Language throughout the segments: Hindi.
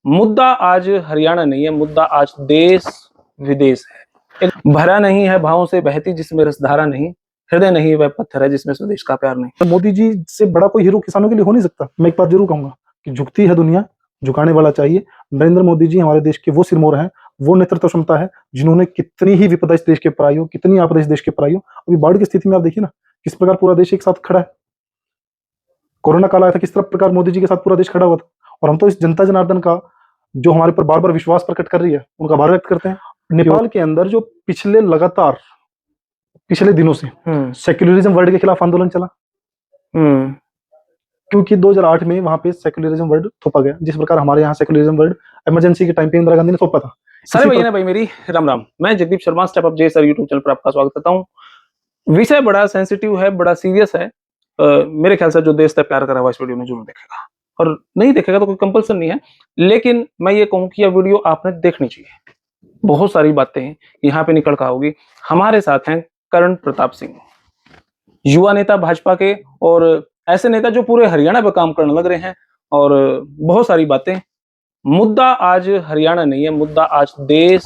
मुद्दा आज हरियाणा नहीं है, मुद्दा आज देश विदेश है। एक भरा नहीं है भावों से बहती जिसमें रसधारा नहीं, हृदय नहीं वह पत्थर है जिसमें स्वदेश का प्यार नहीं। मोदी जी से बड़ा कोई हीरो किसानों के लिए हो नहीं सकता। मैं एक बात जरूर कहूंगा कि झुकती है दुनिया, झुकाने वाला चाहिए। नरेंद्र मोदी जी हमारे देश के वो सिरमौर हैं, वो नेतृत्व क्षमता है जिन्होंने कितनी ही विपदा इस देश के ऊपर आई हो, कितनी आपदा इस देश के ऊपर आई हो। अभी बाढ़ की स्थिति में आप देखिए ना, किस प्रकार पूरा देश एक साथ खड़ा है। कोरोना काल आया था, किस तरह प्रकार मोदी जी के साथ पूरा देश खड़ा हुआ था। और हम तो इस जनता जनार्दन का जो हमारे पर बार बार विश्वास प्रकट कर रही है, उनका आभार व्यक्त करते हैं। नेपाल के अंदर जो पिछले दिनों से सेक्युलरिज्म वर्ड के खिलाफ आंदोलन चला, क्योंकि 2008 में वहां पे सेक्युलरिज्म वर्ड थोपा गया, जिस प्रकार हमारे यहाँ सेक्युलरिज्म वर्ड इमरजेंसी के टाइम पे इंदिरा गांधी ने थोपा था। सारे भैया भाई मेरी राम राम। मैं जगदीप शर्मा, स्टेप अप जे सर यूट्यूब चैनल पर आपका स्वागत करता हूँ। विषय बड़ा सेंसिटिव है, बड़ा सीरियस है। मेरे ख्याल से जो देश से प्यार करा हुआ इस वीडियो में जरूर देखेगा, और नहीं देखेगा तो कोई कंपल्सन नहीं है, लेकिन मैं ये कहूँ कि यह वीडियो आपने देखनी चाहिए। बहुत सारी बातें यहाँ पे निकल कर होगी। हमारे साथ हैं करण प्रताप सिंह, युवा नेता भाजपा के, और ऐसे नेता जो पूरे हरियाणा पे काम करने लग रहे हैं। और बहुत सारी बातें। मुद्दा आज हरियाणा नहीं है, मुद्दा आज देश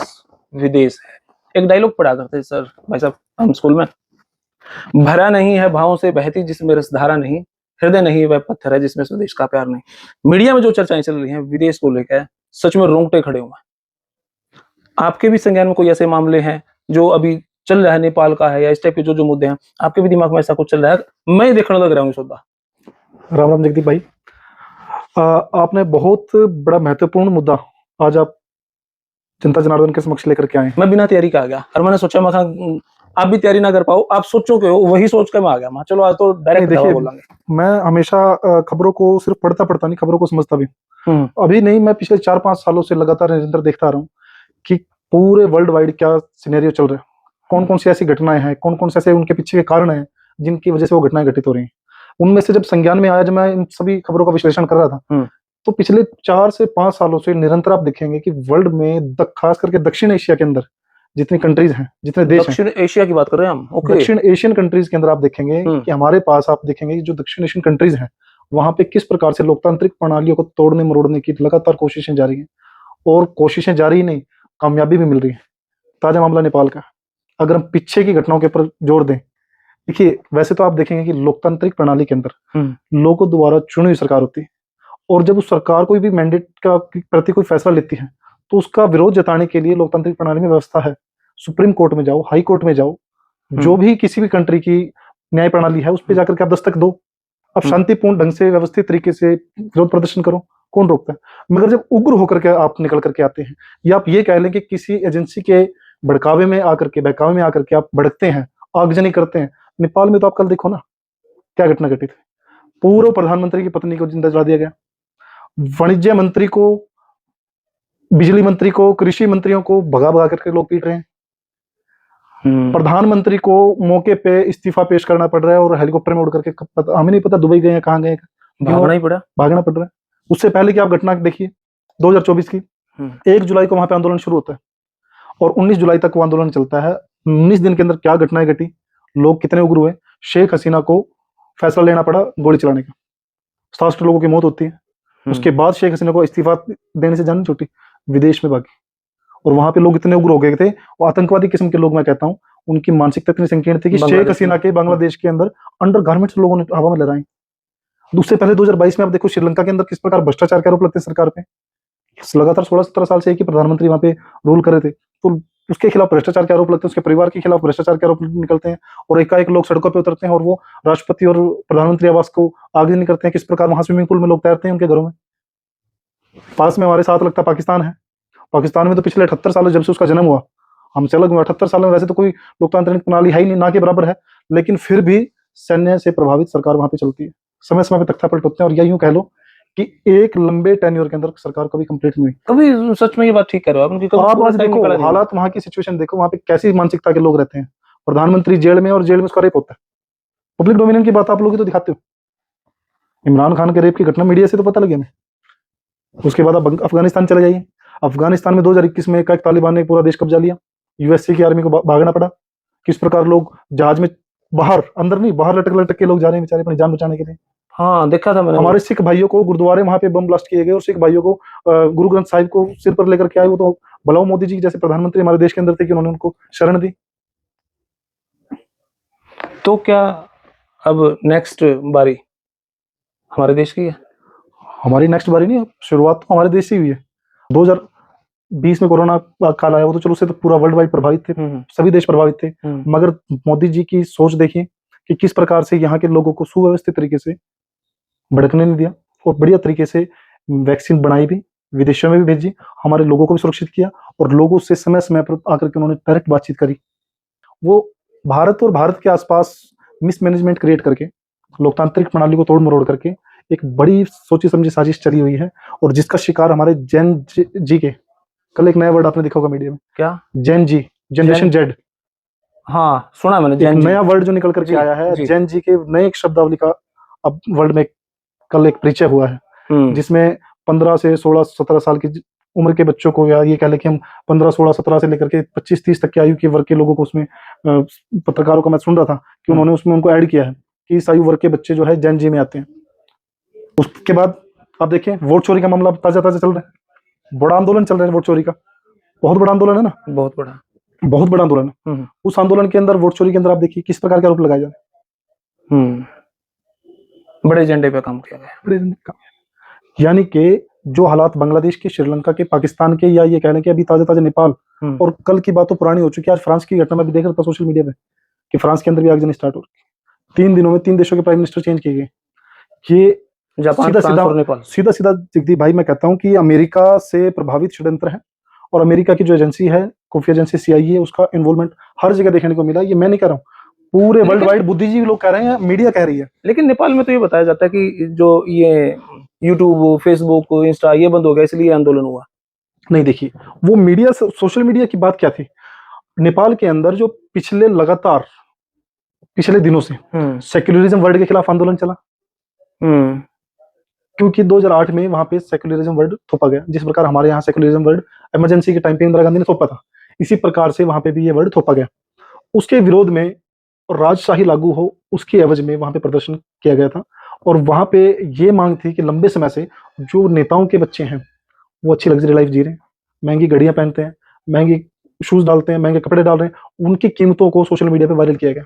विदेश है। एक डायलॉग पढ़ा करते सर भाई साहब हम स्कूल में, भरा नहीं है भावों से बहती जिसमें रसधारा नहीं, हृदय नहीं वह पत्थर है जिसमें स्वदेश का प्यार नहीं। मीडिया में जो चर्चाएं चल रही हैं विदेश को लेकर, सच में रोंगटे खड़े हुए हैं। आपके भी संज्ञान में कोई ऐसे मामले हैं जो अभी चल रहा है, नेपाल का है या इस टाइप के जो मुद्दे हैं, आपके भी दिमाग में ऐसा कुछ चल रहा है? मैं देखने लग रहा हूँ सौदा। राम राम जगदीप भाई, आपने बहुत बड़ा महत्वपूर्ण मुद्दा आज आप जनता जनार्दन के समक्ष लेकर के आए। मैं बिना तैयारी का आ गया, और मैंने सोचा मैं आप भी तैयारी ना कर पाओ, आप सोचो के हो, वही सोच कर मैं आ गया। चलो आज तो डायरेक्ट देखिए, बोलेंगे। मैं हमेशा खबरों को सिर्फ पढ़ता नहीं, खबरों को समझता भी। अभी नहीं, मैं पिछले 4-5 सालों से लगातार निरंतर देखता रहा हूँ कि पूरे वर्ल्ड वाइड क्या सिनेरियो चल रहा है, कौन कौन सी ऐसी घटनाएं हैं, कौन कौन से ऐसे उनके पीछे के कारण हैं जिनकी वजह से वो घटनाएं घटित हो रही हैं। उनमें से जब संज्ञान में आया, जब मैं इन सभी खबरों का विश्लेषण कर रहा था, तो पिछले 4 से 5 सालों से निरंतर आप देखेंगे कि वर्ल्ड में खास करके दक्षिण एशिया के अंदर जितनी कंट्रीज हैं, जितने देश हैं, दक्षिण एशिया की बात कर रहे हैं हम। ओके। दक्षिण एशियन कंट्रीज के अंदर आप देखेंगे कि हमारे पास आप देखेंगे कि जो दक्षिण एशियन कंट्रीज हैं, वहां पे किस प्रकार से लोकतांत्रिक प्रणालियों को तोड़ने मरोड़ने की लगातार कोशिशें जारी हैं, और कोशिशें जारी ही नहीं, कामयाबी भी मिल रही है। ताजा मामला नेपाल का, अगर हम पीछे की घटनाओं के ऊपर जोर दें, देखिए वैसे तो आप देखेंगे कि लोकतांत्रिक प्रणाली के अंदर लोगों द्वारा चुनी हुई सरकार होती है, और जब उस सरकार कोई भी मैंडेट का प्रति कोई फैसला लेती है तो उसका विरोध जताने के लिए लोकतांत्रिक प्रणाली में व्यवस्था है। सुप्रीम कोर्ट में जाओ, हाई कोर्ट में जाओ, जो भी किसी भी कंट्री की न्याय प्रणाली है उस पर जाकर के आप दस्तक दो, आप शांतिपूर्ण ढंग से व्यवस्थित तरीके से विरोध प्रदर्शन करो, कौन रोकता है। मगर जब उग्र होकर के आप निकल करके आते हैं, या आप ये कह लें कि किसी एजेंसी के बहकावे में आकर के आप भड़कते हैं, आगजनी करते हैं। नेपाल में तो आप कल देखो ना क्या घटना घटित है। पूर्व प्रधानमंत्री की पत्नी को जिंदा जला दिया गया, वाणिज्य मंत्री को, बिजली मंत्री को, कृषि मंत्रियों को भगा भगा करके लोग पीट रहे हैं। प्रधानमंत्री को मौके पे इस्तीफा पेश करना पड़ रहा है, और हेलीकॉप्टर में उड़ करके हमें नहीं पता दुबई गए हैं, कहाँ गए, भागना पड़ रहा है। उससे पहले की आप घटना देखिए 2024 की, 1 जुलाई को वहां पे आंदोलन शुरू होता है और 19 जुलाई तक वो आंदोलन चलता है। 19 दिन के अंदर क्या घटनाएं घटी, लोग कितने उग्र हुए। शेख हसीना को फैसला लेना पड़ा गोली चलाने का, 67 लोगों की मौत होती है। उसके बाद शेख हसीना को इस्तीफा देने से जान छूटी, विदेश में भागी। और वहां पे लोग इतने उग्र हो गए थे, वो आतंकवादी किस्म के लोग, मैं कहता हूँ, उनकी मानसिकता इतनी संकीर्ण थी कि शेख हसीना के बांग्लादेश के अंदर अंडर गारमेंट्स लोगों ने हवा में लहराए। उससे पहले 2022 में आप देखो श्रीलंका के अंदर किस प्रकार भ्रष्टाचार के आरोप लगते हैं सरकार पे। लगातार 16-17 साल से एक ही प्रधानमंत्री वहां पे रूल कर रहे थे, तो उसके खिलाफ भ्रष्टाचार के आरोप लगते हैं, उसके परिवार के खिलाफ भ्रष्टाचार के आरोप निकलते हैं, और एकाएक लोग सड़कों पे उतरते हैं और वो राष्ट्रपति और प्रधानमंत्री आवास को आगजनी करते हैं। किस प्रकार वहां स्विमिंग पूल में लोग तैरते हैं उनके घरों में। पास में हमारे साथ लगता पाकिस्तान है। पाकिस्तान में तो पिछले 78 सालों जब से उसका जन्म हुआ, हम चल 78 साल में वैसे तो कोई लोकतांत्रिक प्रणाली है ही नहीं, ना के बराबर है, लेकिन फिर भी सैन्य से प्रभावित सरकार वहां पे चलती है। समय समय पे तख्ता पलट होते हैं, और या यूं कह लो कि एक लंबे टेन्योर के अंदर सरकार कभी कंप्लीट नहीं हुई। कभी सच में ये बात ठीक कर रहे हो आप आज देखो हालात, वहां की सिचुएशन देखो, वहां पे कैसी मानसिकता के लोग रहते हैं। प्रधानमंत्री जेल में, और जेल में उसका रेप होता है। पब्लिक डोमिनियन की बात आप लोग तो दिखाते हो। इमरान खान के रेप की घटना मीडिया से तो पता लगी हमें। उसके बाद आप अफगानिस्तान चले जाइए। अफगानिस्तान में 2021 में एकाएक तालिबान ने पूरा देश कब्जा लिया, यूएसए की आर्मी को भागना पड़ा। किस प्रकार लोग जहाज में बाहर, अंदर नहीं, बाहर लटक लटक के लोग जा रहे हैं बेचारे अपनी जान बचाने के लिए। हाँ देखा था मैंने। हमारे सिख भाइयों को गुरुद्वारे वहां पे बम ब्लास्ट किए गए और सिख भाइयों को गुरु ग्रंथ साहिब को सिर पर लेकर के आए। वो तो भलाओ मोदी जी जैसे प्रधानमंत्री हमारे देश के अंदर थे कि उन्होंने उनको शरण दी। तो क्या अब नेक्स्ट बारी हमारे देश की है? हमारी नेक्स्ट बारी नहीं, शुरुआत तो हमारे देश से ही हुई है। 2020 में कोरोना काल आया, वो तो चलो उससे तो पूरा वर्ल्ड वाइड प्रभावित थे, सभी देश प्रभावित थे। मगर मोदी जी की सोच देखिए कि किस प्रकार से यहाँ के लोगों को सुव्यवस्थित तरीके से भड़कने नहीं दिया और बढ़िया तरीके से वैक्सीन बनाई भी, विदेशों में भी भेजी, हमारे लोगों को भी सुरक्षित किया और लोगों से समय समय पर आकर के उन्होंने डायरेक्ट बातचीत करी। वो भारत और भारत के आसपास मिसमैनेजमेंट क्रिएट करके, लोकतांत्रिक प्रणाली को तोड़ मरोड़ करके एक बड़ी सोची समझी साजिश चली हुई है और जिसका शिकार हमारे जैन जी के, कल एक नया वर्ड आपने देखा होगा मीडिया में, क्या? Jain ji, generation Z. हाँ सुना मैंने, एक नया वर्ड जो निकल करके आया है, जैन जी के नए एक शब्दावली का अब वर्ल्ड में कल एक परिचय हुआ है, जिसमें 15 से 16 17 साल की उम्र के बच्चों को, या ये कह लें कि हम 15 16 17 से लेकर के 25 30 तक की आयु के वर्ग के लोगों को, उसमें पत्रकारों का मैं सुन रहा था कि उन्होंने उसमें उनको ऐड किया है कि इस आयु वर्ग के बच्चे जो है जैन जी में आते हैं। उसके बाद आप देखें वोट चोरी का मामला ताजा ताजा चल रहा है, बड़ा आंदोलन चल रहा है वोट चोरी का, बहुत बड़ा आंदोलन है ना, बहुत बड़ा आंदोलन है। उस आंदोलन के अंदर, वोट चोरी के अंदर आप देखिए किस प्रकार के आरोप लगाए जा रहे हैं। बड़े एजेंडे पे काम किया गया, यानी कि जो हालात बांग्लादेश के, श्रीलंका के, पाकिस्तान के, या ये कह लें कि अभी ताजा ताजा नेपाल, और कल की बात तो पुरानी हो चुकी है। आज फ्रांस की घटना में भी देख रहा था सोशल मीडिया पे कि फ्रांस के अंदर भी आगजनी स्टार्ट हो रही। 3 दिनों में 3 देशों के प्राइम मिनिस्टर चेंज किए गए। ये जापान, फ्रांस और नेपाल। सीधा सीधा जगदीप भाई मैं कहता हूँ कि अमेरिका से प्रभावित षड्यंत्र है और अमेरिका की जो एजेंसी है, खुफिया एजेंसी CIA, उसका इन्वॉल्वमेंट हर जगह देखने को मिला। ये मैं नहीं कह रहा हूँ, पूरे वर्ल्ड वाइड बुद्धिजीवी लोग कह रहे हैं, मीडिया कह रही है। लेकिन नेपाल में तो ये बताया जाता है कि जो ये यूट्यूब, फेसबुक, इंस्टा ये बंद हो गया इसलिए आंदोलन हुआ। नहीं देखिए, वो मीडिया, सोशल मीडिया की बात क्या थी, नेपाल के अंदर जो लगातार पिछले दिनों से सेक्युलरिज्म वर्ड के खिलाफ आंदोलन चला, क्योंकि 2008 में वहां पे सेक्युलरिज्म वर्ड थोपा गया। जिस प्रकार हमारे यहाँ सेक्युलरिज्म वर्ड इमरजेंसी के टाइम पे इंदिरा गांधी ने थोपा था, इसी प्रकार से वहां पे भी ये वर्ड थोपा गया। उसके विरोध में राजशाही लागू हो, उसके एवज में वहां पे प्रदर्शन किया गया था और वहां पे ये मांग थी कि लंबे समय से जो नेताओं के बच्चे हैं वो अच्छी लग्जरी लाइफ जी रहे हैं, महंगी घड़ियां पहनते हैं, महंगे शूज डालते हैं, महंगे कपड़े डाल रहे हैं, उनकी कीमतों को सोशल मीडिया पे वायरल किया गया।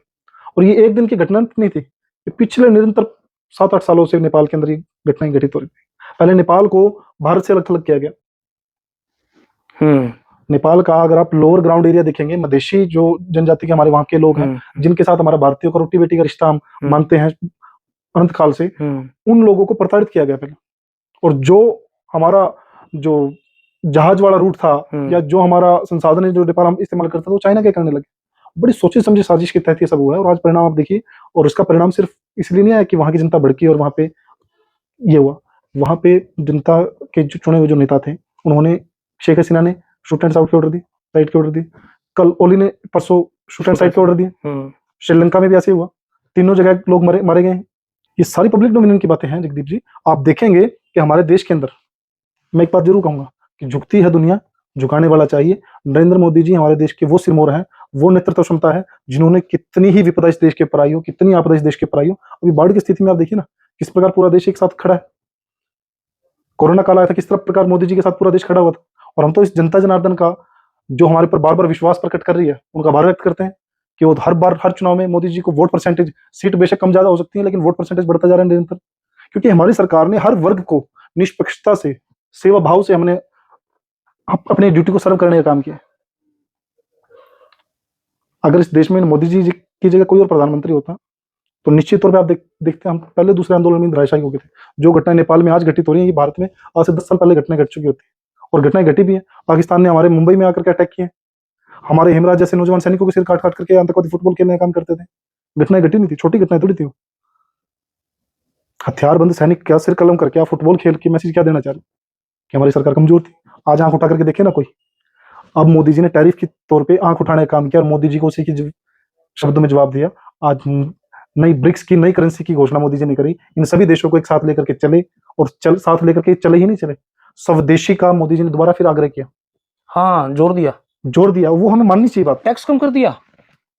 और ये एक दिन की घटना नहीं थी, पिछले निरंतर 7-8 सालों से नेपाल के अंदर ये घटनाएं घटित हो रही थी। पहले नेपाल को भारत से अलग थलग किया गया। नेपाल का अगर आप लोअर ग्राउंड एरिया देखेंगे, मधेशी जो जनजाति के हमारे वहां के लोग हैं, जिनके साथ हमारा भारतीयों का रोटी बेटी का रिश्ता हम मानते हैं अनंत काल से, उन लोगों को प्रताड़ित किया गया पहले। और जो हमारा जो जहाज वाला रूट था, या जो हमारा संसाधन है जो नेपाल हम इस्तेमाल करते थे, वो चाइना के करने लगे। बड़ी सोची समझी साजिश के तहत ये सब हुआ है और आज परिणाम आप देखिए। और इसका परिणाम सिर्फ इसलिए नहीं आया कि वहां की जनता भड़की और वहां पे ये हुआ, वहां पे जनता के जो चुने हुए जो नेता थे, उन्होंने, शेख हसीना ने शूट एंड साइट के ऑर्डर दिए, साइट के ऑर्डर दिए, कल ओली ने परसों शूट एंड साइट के ऑर्डर दिए, श्रीलंका में भी ऐसे हुआ, तीनों जगह लोग मारे गए। ये सारी पब्लिक डोमिनियन की बातें हैं जगदीप जी। आप देखेंगे कि हमारे देश के अंदर, मैं एक बात जरूर कहूंगा कि झुकती है दुनिया, झुकाने वाला चाहिए। नरेंद्र मोदी जी हमारे देश के वो सिरमौर हैं, वो नेतृत्व क्षमता है जिन्होंने कितनी ही विपदा इस देश के ऊपर आई हो, कितनी आपदा इस देश के ऊपर आई हो, अभी बाढ़ की स्थिति में आप देखिए ना किस प्रकार पूरा देश एक साथ खड़ा है। कोरोना काल आया था, किस तरह प्रकार मोदी जी के साथ पूरा देश खड़ा हुआ था। और हम तो इस जनता जनार्दन का, जो हमारे पर बार बार विश्वास प्रकट कर रही है, उनका आभार व्यक्त करते हैं कि वो हर बार हर चुनाव में मोदी जी को वोट परसेंटेज, सीट बेशक कम ज्यादा हो सकती है लेकिन वोट परसेंटेज बढ़ता जा रहा है निरंतर, क्योंकि हमारी सरकार ने हर वर्ग को निष्पक्षता से, सेवा भाव से हमने अपनी ड्यूटी को सर्व करने का काम किया। अगर इस देश में मोदी जी की जगह कोई और प्रधानमंत्री होता तो निश्चित तौर पे आप देखते हैं हम पहले दूसरे आंदोलन में धराशायी हो गए थे। जो घटनाएं नेपाल में आज घटित हो रही है, ये भारत में आज से 10 साल पहले घटनाएं घट चुकी होती है और घटनाएं घटी भी है। पाकिस्तान ने हमारे मुंबई में आकर के अटैक किए, हमारे हेमराज जैसे नौजवान सैनिकों के सिर काट काट करके आतंकवादी फुटबॉल खेलने का काम करते थे। घटनाएं घटी नहीं थी, छोटी घटनाएं थोड़ी थी। हथियारबंद सैनिक क्या सिर कलम करके आप फुटबॉल खेल के मैसेज क्या देना चाह रहे कि हमारी सरकार कमजोर थी? आज आंख उठा करके देखे ना कोई। अब मोदी जी ने टैरिफ के तौर पे आंख उठाने का काम किया और मोदी जी को उसी के शब्दों में जवाब दिया। आज नई ब्रिक्स की नई करेंसी की घोषणा मोदी जी ने करी, इन सभी देशों को एक साथ लेकर के चले और साथ लेकर के चले ही नहीं चले, स्वदेशी का मोदी जी ने दोबारा फिर आग्रह किया। हाँ, जोर दिया। वो हमें माननी चाहिए बात। टैक्स कम कर दिया,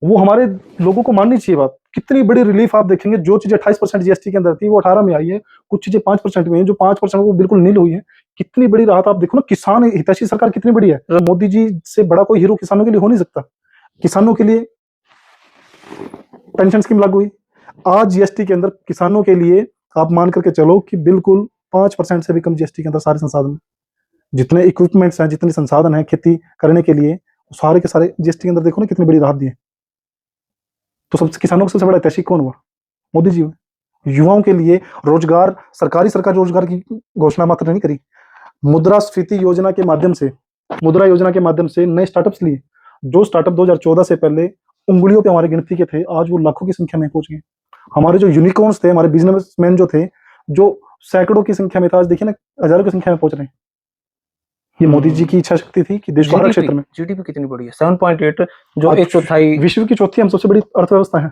वो हमारे लोगों को माननी चाहिए बात कितनी बड़ी रिलीफ आप देखेंगे। जो चीजें 28% जीएसटी के अंदर थी वो 18 में आई है, कुछ चीजें 5% में है, जो 5% वो बिल्कुल नील हुई है। कितनी बड़ी राहत आप देखो ना, किसान हितैषी सरकार कितनी बड़ी है। मोदी जी से बड़ा कोई हीरो किसानों के लिए हो नहीं सकता। किसानों के लिए पेंशन स्कीम लागू हुई, आज जीएसटी के अंदर किसानों के लिए आप मान करके चलो कि बिल्कुल 5% से भी कम जीएसटी के अंदर सारे संसाधन, जितने इक्विपमेंट्स हैं, जितने संसाधन हैं खेती करने के लिए, सारे के सारे जीएसटी के अंदर देखो ना कितनी बड़ी राहत दी है। तो सबसे किसानों को सबसे बड़ा हितैषी कौन हुआ? मोदी जी हुए। युवाओं के लिए रोजगार, सरकार रोजगार की घोषणा मात्र नहीं करी, मुद्रास्फीति योजना के माध्यम से, मुद्रा योजना के माध्यम से नए स्टार्टअप्स लिए। जो स्टार्टअप 2014 से पहले उंगलियों पे हमारे गिनती के थे, आज वो लाखों की संख्या में पहुंच गए। हमारे जो यूनिकॉर्न्स थे, हमारे बिजनेसमैन जो थे, जो सैकड़ों की संख्या में था, आज देखिए ना हजारों की संख्या में पहुंच रहे हैं। ये मोदी जी की इच्छा शक्ति थी कि देश को हर क्षेत्र में। जीडीपी कितनी बड़ी है? 7.8, जो एक चौथाई विश्व की चौथी हम सबसे बड़ी अर्थव्यवस्था है।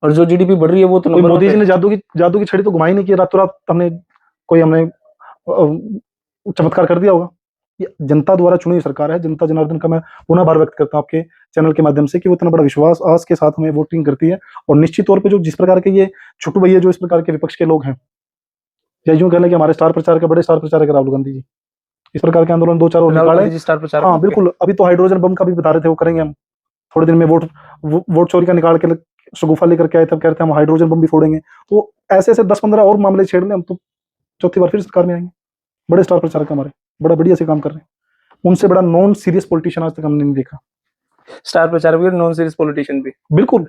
और जो जीडीपी बढ़ रही है वो तो कोई मोदी जी ने जादू की छड़ी तो घुमाई नहीं कि रातों रात हमने चमत्कार कर दिया होगा। ये जनता द्वारा चुनी हुई सरकार है। जनता जनार्दन का मैं पुनः आभार व्यक्त करता हूँ आपके चैनल के माध्यम से कि वो इतना बड़ा विश्वास आज के साथ हमें वोटिंग करती है। और निश्चित तौर पे जो जिस प्रकार के ये छोटू भैया, जो इस प्रकार के विपक्ष के लोग हैं, या यूं कह लें कि हमारे स्टार प्रचारक, बड़े स्टार प्रचारक राहुल गांधी जी, इस प्रकार के आंदोलन 2-4 और निकाले। हाँ बिल्कुल, अभी तो हाइड्रोजन बम का भी बता रहे थे वो करेंगे हम थोड़े दिन में। वोट चोरी का निकाल के शगुफा लेकर के आए, तब कह रहे थे हम हाइड्रोजन बम भी फोड़ेंगे। तो ऐसे 10-15 और मामले छेड़ लें हम तो चौथी बार फिर सरकार में आएंगे। बड़े स्टार प्रचारक हमारे बड़ा बढ़िया से काम कर रहे हैं। उनसे बड़ा नॉन सीरियस पॉलिटिशियन आज तक हमने नहीं देखा। स्टार प्रचारक भी, नॉन सीरियस पॉलिटिशियन भी, बिल्कुल।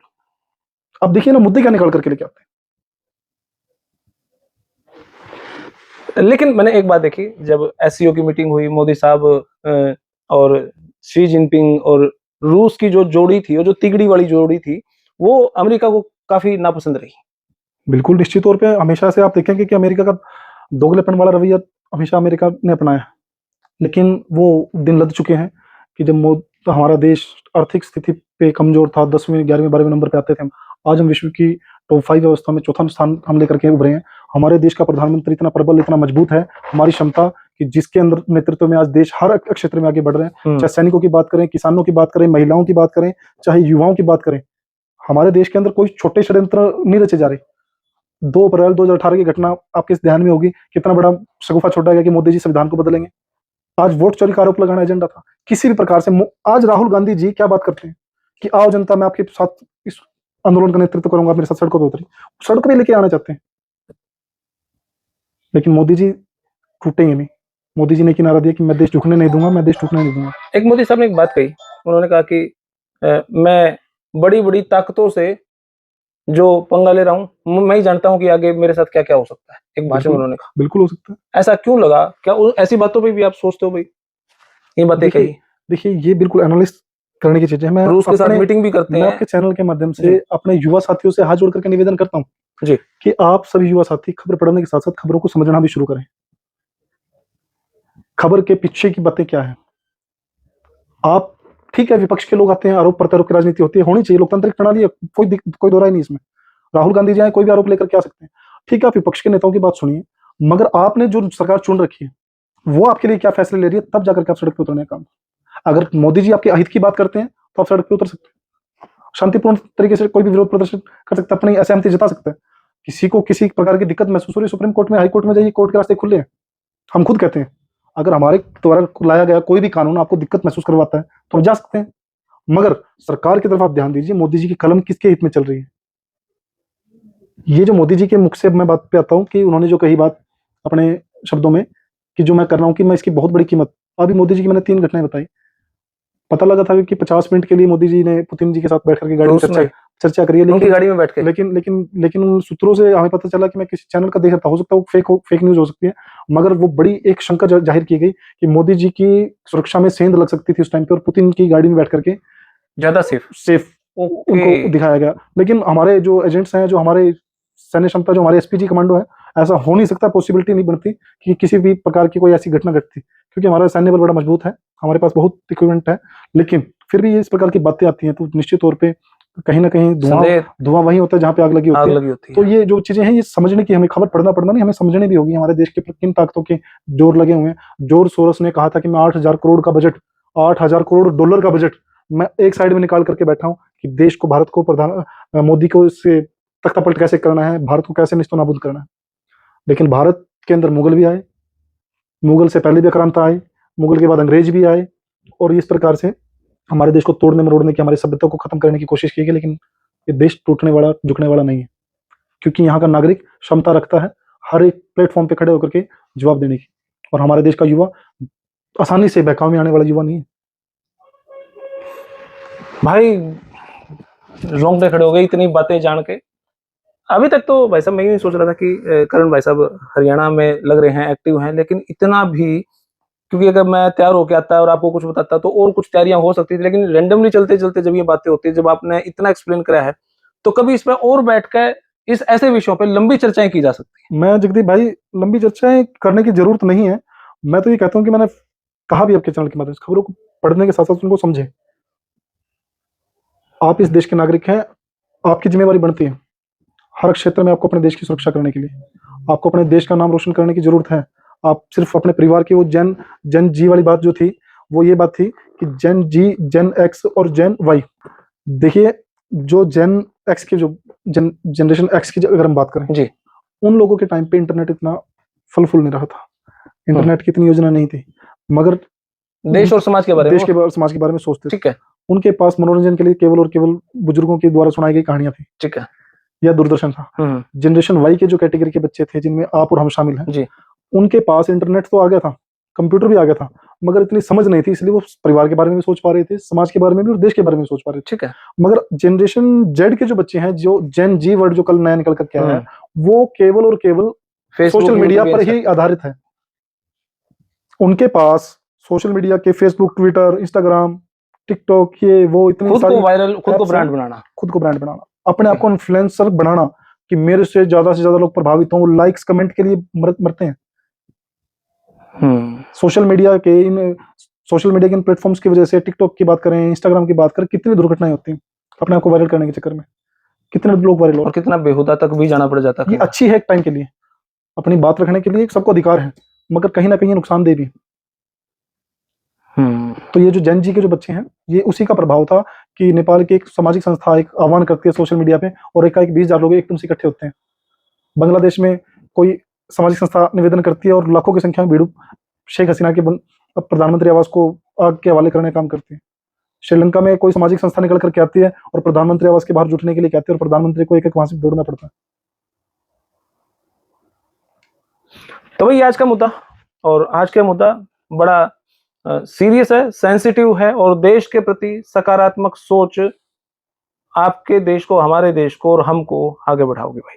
अब देखिए ना मुद्दे क्या निकाल करके लेके आते हैं। लेकिन मैंने एक बात देखी, जब एससीओ की मीटिंग हुई, मोदी साहब और शी जिनपिंग और रूस की जो जोड़ी थी, और जो तिगड़ी वाली जोड़ी थी, वो अमेरिका को काफी नापसंद रही। बिल्कुल, निश्चित तौर पे हमेशा से आप देखेंगे कि अमेरिका का दोगलेपन वाला रवैया हमेशा अमेरिका ने अपनाया, लेकिन वो दिन लद चुके हैं कि जब हमारा देश आर्थिक स्थिति पे कमजोर था, 10वें 11वें 12वें नंबर पे आते थे हम, आज हम विश्व की टॉप 5 व्यवस्था में चौथा स्थान हम लेकर के उभरे हैं। हमारे देश का प्रधानमंत्री इतना प्रबल, इतना मजबूत है, हमारी क्षमता कि जिसके अंदर नेतृत्व में आज देश हर क्षेत्र में आगे बढ़ रहे हैं। चाहे सैनिकों की बात करें, किसानों की बात करें, महिलाओं की बात करें, चाहे युवाओं की बात करें, हमारे देश के अंदर कोई छोटे षड्यंत्र नहीं रचे जा रहे। 2 अप्रैल 2018 की घटना आपके ध्यान में होगी, कितना बड़ा शगुफा छोड़ा गया कि मोदी जी संविधान को बदलेंगे। आज वोट चोरी का आरोप लगाना एजेंडा था किसी भी प्रकार से। आज राहुल गांधी जी क्या बात करते हैं कि आओ जनता, मैं आपके साथ इस आंदोलन का नेतृत्व करूंगा, मेरे साथ सड़कों पे उतरी, सड़क पे लेके आना चाहते हैं। लेकिन मोदी जी टूटेंगे नहीं। मोदी जी ने किनारा दिया कि मैं देश झुकने नहीं दूंगा, मैं देश टूटने नहीं दूंगा। एक मोदी साहब ने एक बात कही, उन्होंने कहा कि मैं बड़ी बड़ी ताकतों से जो पंगा ले रहा हूँ, मैं ही जानता हूँ कि आगे मेरे साथ क्या क्या हो सकता है। एक भाषण में उन्होंने कहा। बिल्कुल हो सकता है। ऐसा क्यों लगा? क्या ऐसी बातों पे भी आप सोचते हो भाई ये बातें कही? देखिए ये बिल्कुल एनालिस्ट करने की चीजें हैं। मैं रूस के साथ मीटिंग भी करते हैं। मैं आपके चैनल के माध्यम से अपने युवा साथियों से हाथ जोड़ करके निवेदन करता हूँ जी कि आप सभी युवा साथी खबर पढ़ने के साथ साथ खबरों को समझना भी शुरू करें। खबर के पीछे की बातें क्या है। आप ठीक है, विपक्ष के लोग आते हैं, आरोप प्रत्यारोप की राजनीति होती है, होनी चाहिए, लोकतांत्रिक प्रणाली है, कोई दो राय नहीं इसमें। राहुल गांधी जी आए, कोई भी आरोप लेकर के आ सकते हैं, ठीक है, आप विपक्ष के नेताओं की बात सुनिए, मगर आपने जो सरकार चुन रखी है वो आपके लिए क्या फैसले ले रही है, तब जाकर के आप सड़क पर उतरने का काम। अगर मोदी जी आपके अहित की बात करते हैं तो आप सड़क पे उतर सकते हैं, शांतिपूर्ण तरीके से कोई भी विरोध प्रदर्शन कर सकता है, अपनी असहमति जता सकता है। किसी को किसी प्रकार की दिक्कत महसूस हो रही है, सुप्रीम कोर्ट में, हाई कोर्ट में जाइए, कोर्ट के रास्ते खुले हैं। हम खुद कहते हैं अगर हमारे द्वारा लाया गया कोई भी कानून आपको दिक्कत महसूस करवाता है तो हम जा सकते हैं, मगर सरकार की तरफ आप ध्यान दीजिए, मोदी जी की कलम किसके हित में चल रही है। ये जो मोदी जी के मुख से मैं बात पे आता हूँ कि उन्होंने जो कही बात अपने शब्दों में कि जो मैं कर रहा हूँ कि मैं इसकी बहुत बड़ी कीमत, अभी मोदी जी की मैंने 3 घटनाएं बताई। पता लगा था कि 50 मिनट के लिए मोदी जी ने पुतिन जी के साथ बैठ करके गाड़ी में चर्चा करी है, लेकिन गाड़ी में बैठ के, लेकिन उन सूत्रों से हमें पता चला कि मैं किसी चैनल का देख रहा था, हो सकता है वो फेक न्यूज हो सकती है, मगर वो बड़ी एक शंका जाहिर की गई कि मोदी जी की सुरक्षा में सेंध लग सकती थी उस टाइम पे, और पुतिन की गाड़ी में बैठ करके ज्यादा सेफ उनको दिखाया गया। लेकिन हमारे जो एजेंट्स हैं, जो हमारे सैन्य क्षमता, जो हमारे एसपीजी कमांडो है, ऐसा हो नहीं सकता, पॉसिबिलिटी नहीं बनती कि किसी भी प्रकार की कोई ऐसी घटना घटती, क्योंकि हमारा सैन्य बल बड़ा मजबूत है, हमारे पास बहुत इक्विपमेंट है। लेकिन फिर भी इस प्रकार की बातें आती हैं तो निश्चित तौर पे कहीं ना कहीं धुआं वहीं होता है जहां पे आग लगी होती है। तो ये जो चीजें हैं ये समझने की, हमें खबर पढ़ना नहीं, हमें समझने भी होगी हमारे देश के किन ताकतों के जोर लगे हुए हैं। जॉर्ज सोरोस ने कहा था कि मैं $8,000 करोड़ का बजट, $8,000 करोड़ का बजट मैं एक साइड में निकाल करके बैठा हूं कि देश को, भारत को, मोदी को इससे तख्तापलट कैसे करना है, भारत को कैसे निस्तनाबूद करना है। लेकिन भारत के अंदर मुगल भी आए, मुगल से पहले भी आक्रांता आए, मुगल के बाद अंग्रेज भी आए, और इस प्रकार से हमारे देश को तोड़ने मरोड़ने की, हमारी सभ्यता को खत्म करने की कोशिश की गई। लेकिन ये देश टूटने वाला, झुकने वाला नहीं है, क्योंकि यहाँ का नागरिक क्षमता रखता है हर एक प्लेटफॉर्म पे खड़े होकर के जवाब देने की, और हमारे देश का युवा आसानी से बहकावे में आने वाला युवा नहीं है। भाई रोंगटे खड़े हो गए इतनी बातें जान के। अभी तक तो भाई साहब मैं ये नहीं सोच रहा था कि करण भाई साहब हरियाणा में लग रहे हैं, एक्टिव हैं, लेकिन इतना भी, क्योंकि अगर मैं तैयार होकर आता और आपको कुछ बताता तो और कुछ तैयारियां हो सकती थी, लेकिन रैंडमली चलते चलते जब ये बातें होती है, जब आपने इतना एक्सप्लेन करा है, तो कभी इस पर और बैठकर इस ऐसे विषयों पे लंबी चर्चाएं की जा सकती है। मैं जगदीप भाई, लंबी चर्चाएं करने की जरूरत नहीं है। मैं तो ये कहता हूँ कि मैंने कहा भी आपके चैनल के माध्यम से, खबरों को पढ़ने के साथ साथ उनको समझे। आप इस देश के नागरिक हैं, आपकी जिम्मेवारी बनती है हर क्षेत्र में आपको अपने देश की सुरक्षा करने के लिए, आपको अपने देश का नाम रोशन करने की जरूरत है। आप सिर्फ अपने परिवार की, वो जन जी वाली बात जो थी, वो ये बात थी कि जन जी, जन एक्स और जन वाई। देखिए, जो जन एक्स की, जो जनरेशन एक्स की अगर हम बात करें जी, उन लोगों के टाइम पे इंटरनेट इतना फल फूल नहीं रहा था, इंटरनेट की इतनी योजना नहीं थी, मगर देश और समाज के बारे में, समाज के बारे में सोचते थे। ठीक है, उनके पास मनोरंजन के लिए केवल और केवल बुजुर्गों के द्वारा सुनाई गई कहानियां थी, ठीक है, या दूरदर्शन था। जनरेशन वाई के जो कैटेगरी के बच्चे थे, जिनमें आप और हम शामिल हैं जी, उनके पास इंटरनेट तो आ गया था, कंप्यूटर भी आ गया था, मगर इतनी समझ नहीं थी, इसलिए वो परिवार के बारे में भी सोच पा रहे थे, समाज के बारे में भी और देश के बारे में सोच पा रहे थे। ठीक है। मगर जनरेशन जेड के जो बच्चे हैं, जो जेन जी वर्ड जो कल नया निकल करके आया है, वो केवल और केवल सोशल मीडिया पर ही आधारित है। उनके पास सोशल मीडिया के फेसबुक, ट्विटर, इंस्टाग्राम, टिकटॉक, ये वो इतनी खुद को वायरल, खुद को ब्रांड बनाना, खुद को ब्रांड बनाना, अपने आप को इन्फ्लुएंसर बनाना, कि मेरे से ज्यादा लोग प्रभावित हों, लाइक्स कमेंट के लिए मरते हैं। सोशल मीडिया के इन प्लेटफॉर्म्स की वजह से, टिकटॉक की बात करें, इंस्टाग्राम की बात करें, कितनी दुर्घटनाएं होती हैं अपने आप को वायरल करने के चक्कर में, कितने लोग वायरल हो, और कितना बेहुदा तक भी जाना पड़ जाता है। ये अच्छी है एक टाइम के लिए, अपनी बात रखने के लिए सबको अधिकार है, मगर कहीं ना कहीं नुकसानदेह भी। तो ये जो जैन जी के जो बच्चे हैं, ये उसी का प्रभाव था कि नेपाल की एक सामाजिक संस्था एक आह्वान करती है सोशल मीडिया पे, और एकाएक 20,000 लोग एकदम से इकट्ठे होते हैं। बांग्लादेश में कोई सामाजिक संस्था निवेदन करती है और लाखों की संख्या में भीड़ शेख हसीना के प्रधानमंत्री आवास को आग के हवाले करने का काम करती है। श्रीलंका में कोई सामाजिक संस्था निकल करके आती है और प्रधानमंत्री आवास के बाहर जुटने के लिए कहती है, और प्रधानमंत्री को एक एक वहां से दौड़ना पड़ता है। तो भाई आज का मुद्दा, और आज का मुद्दा बड़ा सीरियस है, सेंसिटिव है, और देश के प्रति सकारात्मक सोच आपके देश को, हमारे देश को और हमको आगे बढ़ाओगे भाई।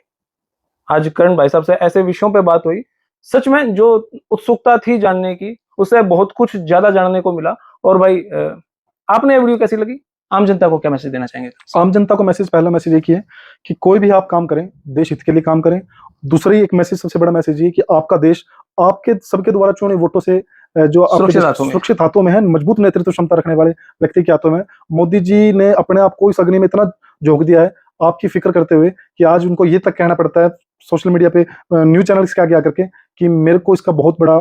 आज करण भाई साहब से ऐसे विषयों पे बात हुई, सच में जो उत्सुकता थी जानने की, उससे बहुत कुछ ज्यादा जानने को मिला। और भाई आपने वीडियो कैसी लगी, आम जनता को क्या मैसेज देना चाहेंगे? आम जनता को मैसेज, पहला मैसेज एक ही है कि कोई भी आप काम करें, देश हित के लिए काम करें। दूसरी एक मैसेज, सबसे बड़ा मैसेज ये कि आपका देश आपके सबके द्वारा चुने वोटों से जो सुरक्षित हाथों में है, मजबूत नेतृत्व क्षमता रखने वाले व्यक्ति के हाथों में। मोदी जी ने अपने आप को इस अग्नि में इतना झोंक दिया है आपकी फिक्र करते हुए, कि आज उनको ये तक कहना पड़ता है सोशल मीडिया पे, न्यूज चैनल्स के आगे आकर के, कि मेरे को इसका बहुत बड़ा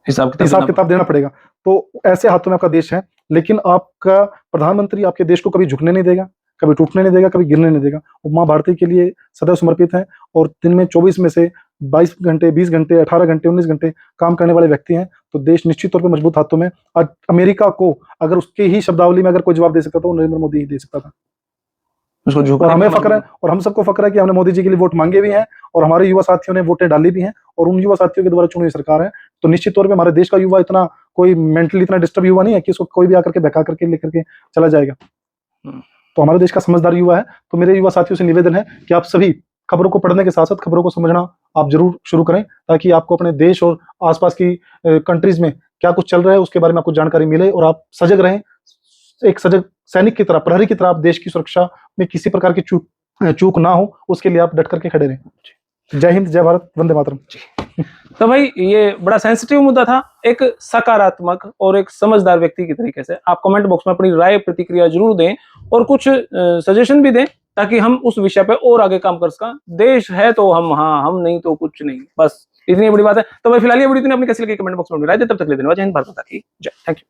हिसाब किताब देना पड़ेगा। तो ऐसे हाथों में आपका देश है, लेकिन आपका प्रधानमंत्री आपके देश को कभी झुकने नहीं देगा, कभी टूटने नहीं देगा, कभी गिरने नहीं देगा। वो माँ भारती के लिए सदैव समर्पित है, और दिन में 24 में से 22 घंटे, 20 घंटे, 18 घंटे, 19 घंटे काम करने वाले व्यक्ति हैं। तो देश निश्चित तौर पर मजबूत हाथों में। आज अमेरिका को अगर उसके ही शब्दावली में अगर कोई जवाब दे सकता था, वो नरेंद्र मोदी ही दे सकता था। और हमें फक्र है, और हम सबको फक्र है कि हमने मोदी जी के लिए वोट मांगे भी हैं, और हमारे युवा साथियों ने वोटें डाली भी हैं, और उन युवा साथियों के द्वारा चुनी हुई सरकार है। तो निश्चित तौर पे हमारे देश का युवा इतना कोई मेंटली इतना डिस्टर्ब युवा नहीं है कि उसको कोई भी आकर के बहका करके लेकर के चला जाएगा। तो हमारे देश का समझदार युवा है। तो मेरे युवा साथियों से निवेदन है कि आप सभी खबरों को पढ़ने के साथ साथ खबरों को समझना आप जरूर शुरू करें, ताकि आपको अपने देश और आसपास की कंट्रीज में क्या कुछ चल रहा है उसके बारे में आपको जानकारी मिले, और आप सजग रहें। एक सजग सैनिक की तरह, प्रहरी की तरह आप देश की सुरक्षा में किसी प्रकार की चूक ना हो, उसके लिए आप डट करके खड़े रहें। जय हिंद, जय भारत, वंदे मातरम। तो भाई ये बड़ा सेंसिटिव मुद्दा था, एक सकारात्मक और एक समझदार व्यक्ति की तरीके से। आप कमेंट बॉक्स में अपनी राय प्रतिक्रिया जरूर दें, और कुछ सजेशन भी दें, ताकि हम उस विषय पे और आगे काम कर सकें। देश है तो हम, हाँ, हम नहीं तो कुछ नहीं, बस इतनी बड़ी बात है। तो भाई फिलहाल ये वीडियो अपनी कैसी लगी कमेंट बॉक्स में राय दे। तब तक ले देना, जय हिंद, भारत माता की जय। Thank you.